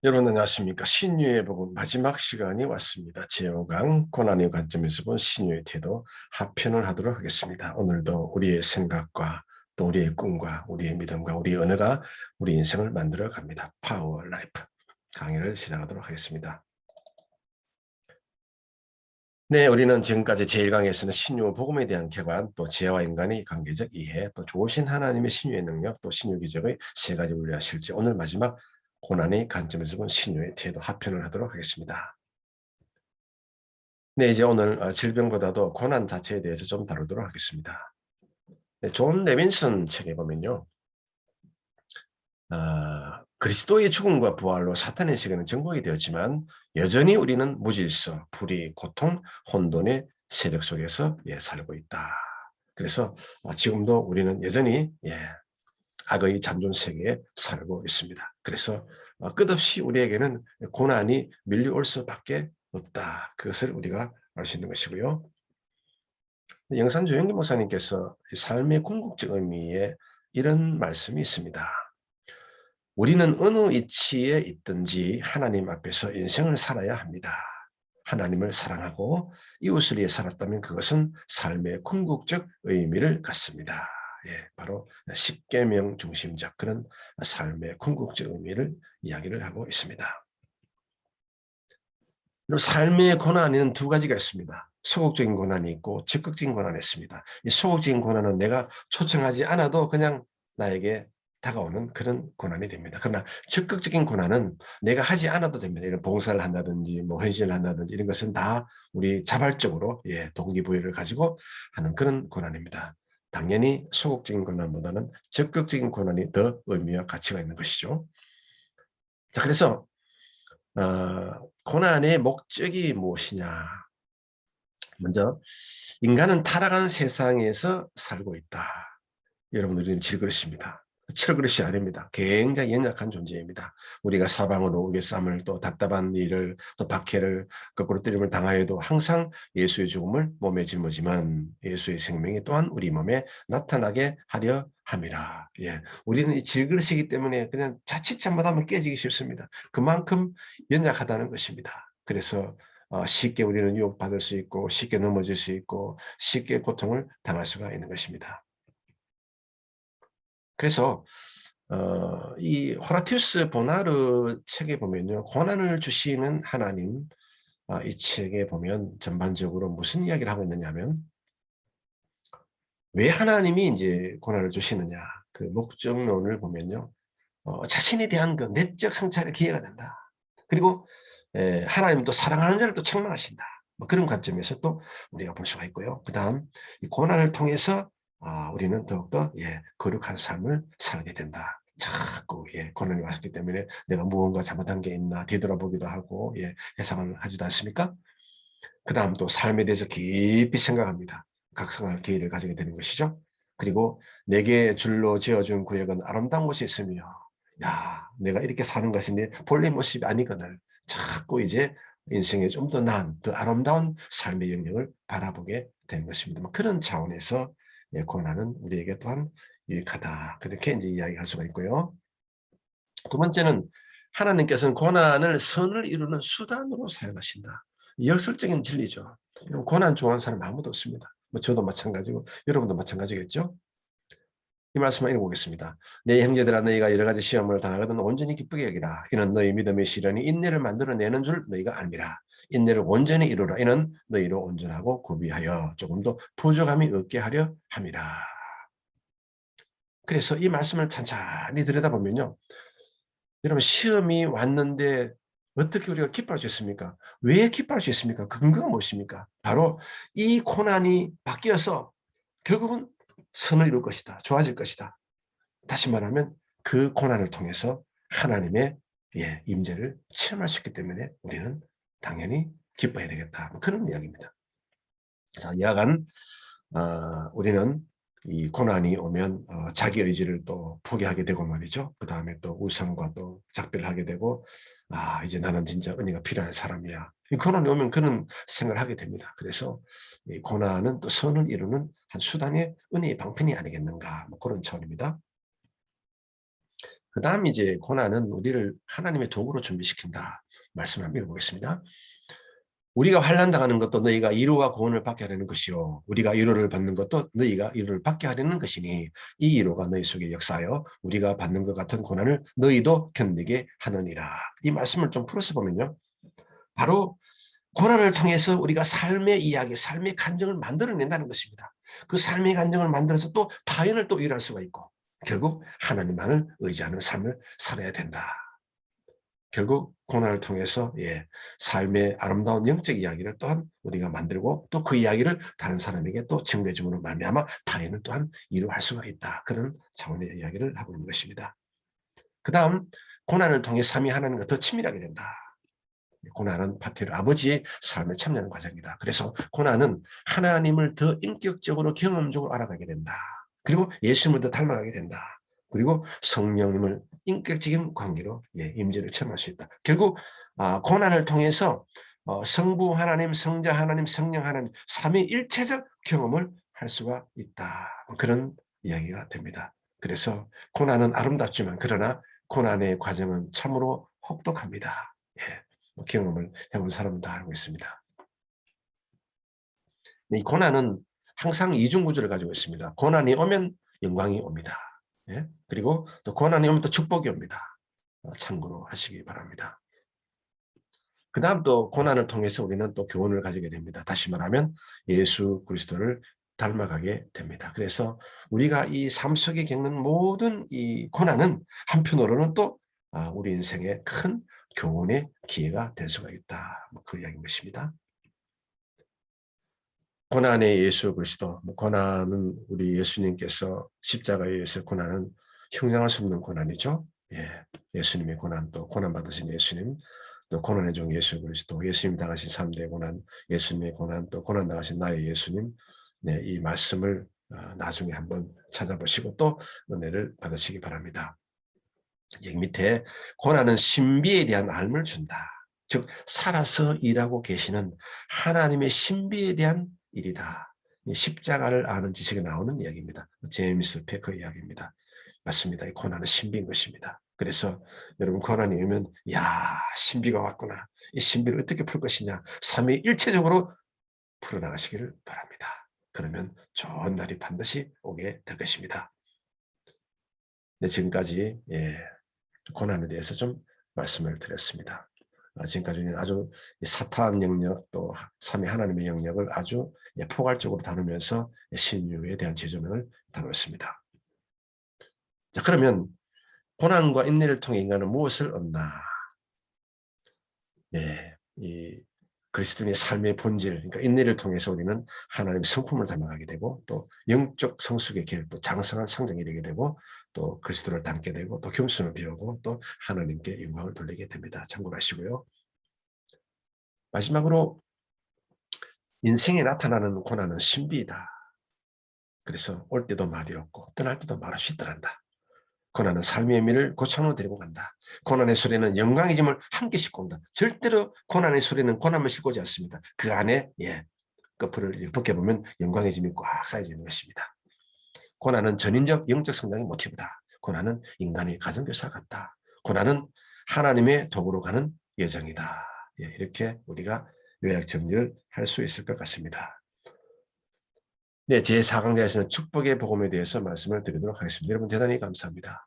여러분 안녕하십니까. 신유의 복음 마지막 시간이 왔습니다. 제5강 고난의 관점에서 본 신유의 태도 하편을 하도록 하겠습니다. 오늘도 우리의 생각과 또 우리의 꿈과 우리의 믿음과 우리의 언어가 우리 인생을 만들어 갑니다. 파워 라이프 강의를 시작하도록 하겠습니다. 네, 우리는 지금까지 제1강에서는 신유 복음에 대한 객관, 또 지혜와 인간의 관계적 이해, 또 좋으신 하나님의 신유의 능력, 또 신유 기적의 세 가지 원리와 실제, 오늘 마지막 고난의 관점에서 본 신유의 태도 하편을 하도록 하겠습니다. 네, 이제 오늘 질병보다도 고난 자체에 대해서 좀 다루도록 하겠습니다. 네, 존 레빈슨 책에 보면요. 그리스도의 죽음과 부활로 사탄의 세계는 정복이 되었지만 여전히 우리는 무질서, 불의, 고통, 혼돈의 세력 속에서 살고 있다. 그래서 지금도 우리는 여전히 악의 잔존 세계에 살고 있습니다. 그래서 끝없이 우리에게는 고난이 밀려올 수밖에 없다. 그것을 우리가 알 수 있는 것이고요. 영산 조영기 목사님께서 삶의 궁극적 의미에 이런 말씀이 있습니다. 우리는 어느 위치에 있든지 하나님 앞에서 인생을 살아야 합니다. 하나님을 사랑하고 이웃을 위해 살았다면 그것은 삶의 궁극적 의미를 갖습니다. 바로 십계명 중심적 그런 삶의 궁극적 의미를 이야기를 하고 있습니다. 그리고 삶의 고난에는 두 가지가 있습니다. 소극적인 고난이 있고 적극적인 고난이 있습니다. 이 소극적인 고난은 내가 초청하지 않아도 그냥 나에게 다가오는 그런 고난이 됩니다. 그러나 적극적인 고난은 내가 하지 않아도 됩니다. 이런 봉사를 한다든지 뭐 헌신을 한다든지 이런 것은 다 우리 자발적으로 동기부여를 가지고 하는 그런 고난입니다. 당연히 소극적인 고난보다는 적극적인 고난이 더 의미와 가치가 있는 것이죠. 자, 그래서 고난의 목적이 무엇이냐? 먼저 인간은 타락한 세상에서 살고 있다. 여러분들은 질그릇입니다. 철그릇이 아닙니다. 굉장히 연약한 존재입니다. 우리가 사방으로 우겨쌈을 또 답답한 일을 또 박해를 거꾸로 때림을 당하여도 항상 예수의 죽음을 몸에 짊어지면 예수의 생명이 또한 우리 몸에 나타나게 하려 함이라. 우리는 이 질그릇이기 때문에 그냥 자칫 잘못하면 깨지기 쉽습니다. 그만큼 연약하다는 것입니다. 그래서 쉽게 우리는 유혹받을 수 있고 쉽게 넘어질 수 있고 쉽게 고통을 당할 수가 있는 것입니다. 그래서 이 호라티우스 보나르 책에 보면요. 고난을 주시는 하나님, 이 책에 보면 전반적으로 무슨 이야기를 하고 있느냐 하면 왜 하나님이 이제 고난을 주시느냐 그 목적론을 보면요. 자신에 대한 그 내적 성찰의 기회가 된다. 그리고 하나님도 사랑하는 자를 또 책망하신다. 뭐 그런 관점에서 또 우리가 볼 수가 있고요. 그 다음 이 고난을 통해서 우리는 더욱더 거룩한 삶을 살게 된다. 자꾸 고난이 왔기 때문에 내가 무언가 잘못한 게 있나 뒤돌아보기도 하고 회상을 하지도 않습니까? 그 다음 또 삶에 대해서 깊이 생각합니다. 각성할 기회를 가지게 되는 것이죠. 그리고 내게 줄로 지어준 구역은 아름다운 곳이 있으며 야 내가 이렇게 사는 것이 내 본래 모습이 아니거늘 자꾸 이제 인생에 좀 더 나은 더 아름다운 삶의 영역을 바라보게 되는 것입니다. 그런 차원에서 고난은 우리에게 또한 유익하다. 그렇게 이제 이야기할 수가 있고요. 두 번째는 하나님께서는 고난을 선을 이루는 수단으로 사용하신다. 역설적인 진리죠. 고난 좋아하는 사람 아무도 없습니다. 뭐 저도 마찬가지고 여러분도 마찬가지겠죠. 이 말씀을 읽어보겠습니다. 내 형제들아 너희가 여러 가지 시험을 당하거든 온전히 기쁘게 여기라. 이는 너희 믿음의 시련이 인내를 만들어내는 줄 너희가 알미라. 인내를 온전히 이루라. 이는 너희로 온전하고 구비하여 조금 더 부족함이 없게 하려 함이라. 그래서 이 말씀을 찬찬히 들여다보면요. 여러분 시험이 왔는데 어떻게 우리가 기뻐할 수 있습니까? 왜 기뻐할 수 있습니까? 근거가 무엇입니까? 바로 이 고난이 바뀌어서 결국은 선을 이룰 것이다. 좋아질 것이다. 다시 말하면 그 고난을 통해서 하나님의 임재를 체험할 수 있기 때문에 우리는 당연히 기뻐해야 되겠다. 그런 이야기입니다. 자, 여하간 우리는 이 고난이 오면 자기 의지를 또 포기하게 되고 말이죠. 그 다음에 또 우상과 또 작별을 하게 되고 이제 나는 진짜 은혜가 필요한 사람이야. 이 고난이 오면 그런 생각을 하게 됩니다. 그래서 이 고난은 또 선을 이루는 한 수단의 은혜의 방편이 아니겠는가 뭐 그런 차원입니다. 그 다음 이제 고난은 우리를 하나님의 도구로 준비시킨다. 말씀을 한번 읽어보겠습니다. 우리가 환난 당하는 것도 너희가 위로와 구원을 받게 하려는 것이요 우리가 위로를 받는 것도 너희가 위로를 받게 하려는 것이니 이 위로가 너희 속에 역사하여 우리가 받는 것 같은 고난을 너희도 견디게 하느니라. 이 말씀을 좀 풀어서 보면요. 바로 고난을 통해서 우리가 삶의 이야기, 삶의 간증을 만들어낸다는 것입니다. 그 삶의 간증을 만들어서 또 타인을 또 일할 수가 있고 결국 하나님만을 의지하는 삶을 살아야 된다. 결국 고난을 통해서 삶의 아름다운 영적 이야기를 또한 우리가 만들고 또 그 이야기를 다른 사람에게 또 증거해 줌으로 말미암아 타인을 또한 이루할 수가 있다. 그런 차원의 이야기를 하고 있는 것입니다. 그 다음 고난을 통해 삶이 하나님과 더 친밀하게 된다. 고난은 파티르 아버지의 삶을 참여하는 과정이다. 그래서 고난은 하나님을 더 인격적으로 경험적으로 알아가게 된다. 그리고 예수님을 더 닮아가게 된다. 그리고 성령님을 인격적인 관계로 임재를 체험할 수 있다. 결국 고난을 통해서 성부 하나님, 성자 하나님, 성령 하나님 삼위일체적 경험을 할 수가 있다. 그런 이야기가 됩니다. 그래서 고난은 아름답지만 그러나 고난의 과정은 참으로 혹독합니다. 경험을 해본 사람은 다 알고 있습니다. 이 고난은 항상 이중구조를 가지고 있습니다. 고난이 오면 영광이 옵니다. 그리고 또 고난이 오면 또 축복이 옵니다. 참고로 하시기 바랍니다. 그 다음 또 고난을 통해서 우리는 또 교훈을 가지게 됩니다. 다시 말하면 예수 그리스도를 닮아가게 됩니다. 그래서 우리가 이 삶 속에 겪는 모든 이 고난은 한편으로는 또 우리 인생의 큰 교훈의 기회가 될 수가 있다. 그 이야기인 것입니다. 고난의 예수 그리스도, 고난은 우리 예수님께서 십자가에 의해서 고난은 형량할 수 없는 고난이죠. 예수님의 고난, 또 고난 받으신 예수님, 또 고난의 종 예수 그리스도, 예수님 당하신 3대 고난, 예수님의 고난, 또 고난 당하신 나의 예수님, 이 말씀을 나중에 한번 찾아보시고 또 은혜를 받으시기 바랍니다. 여기 밑에 고난은 신비에 대한 알을 준다. 즉 살아서 일하고 계시는 하나님의 신비에 대한 일이다. 십자가를 아는 지식에 나오는 이야기입니다. 제임스 패커 이야기입니다. 맞습니다. 이 고난은 신비인 것입니다. 그래서 여러분 고난이 오면 야 신비가 왔구나. 이 신비를 어떻게 풀 것이냐. 삼위일체적으로 풀어나가시기를 바랍니다. 그러면 좋은 날이 반드시 오게 될 것입니다. 네, 지금까지 고난에 대해서 좀 말씀을 드렸습니다. 지금까지는 아주 사탄 영역 또 삼위 하나님의 영역을 아주 포괄적으로 다루면서 신유에 대한 지조명을 다루었습니다. 자, 그러면 고난과 인내를 통해 인간은 무엇을 얻나? 이 그리스도인의 삶의 본질, 그러니까 인내를 통해서 우리는 하나님의 성품을 닮아가게 되고 또 영적 성숙의 길, 또 장성한 성장에 이르게 되고 또 그리스도를 닮게 되고 또 겸손을 배우고 또 하나님께 영광을 돌리게 됩니다. 참고로 하시고요. 마지막으로 인생에 나타나는 고난은 신비이다. 그래서 올 때도 말이 없고 떠날 때도 말없이 떠난다. 고난은 삶의 의미를 고창으로 데리고 간다. 고난의 소리는 영광의 짐을 함께 싣고 온다. 절대로 고난의 소리는 고난을 싣고 오지 않습니다. 그 안에 커플을 벗겨보면 영광의 짐이 꽉 쌓여져 있는 것입니다. 고난은 전인적 영적 성장의 모티브다. 고난은 인간의 가정교사 같다. 고난은 하나님의 도구로 가는 여정이다. 이렇게 우리가 요약 정리를 할 수 있을 것 같습니다. 네, 제4강좌에서는 축복의 복음에 대해서 말씀을 드리도록 하겠습니다. 여러분 대단히 감사합니다.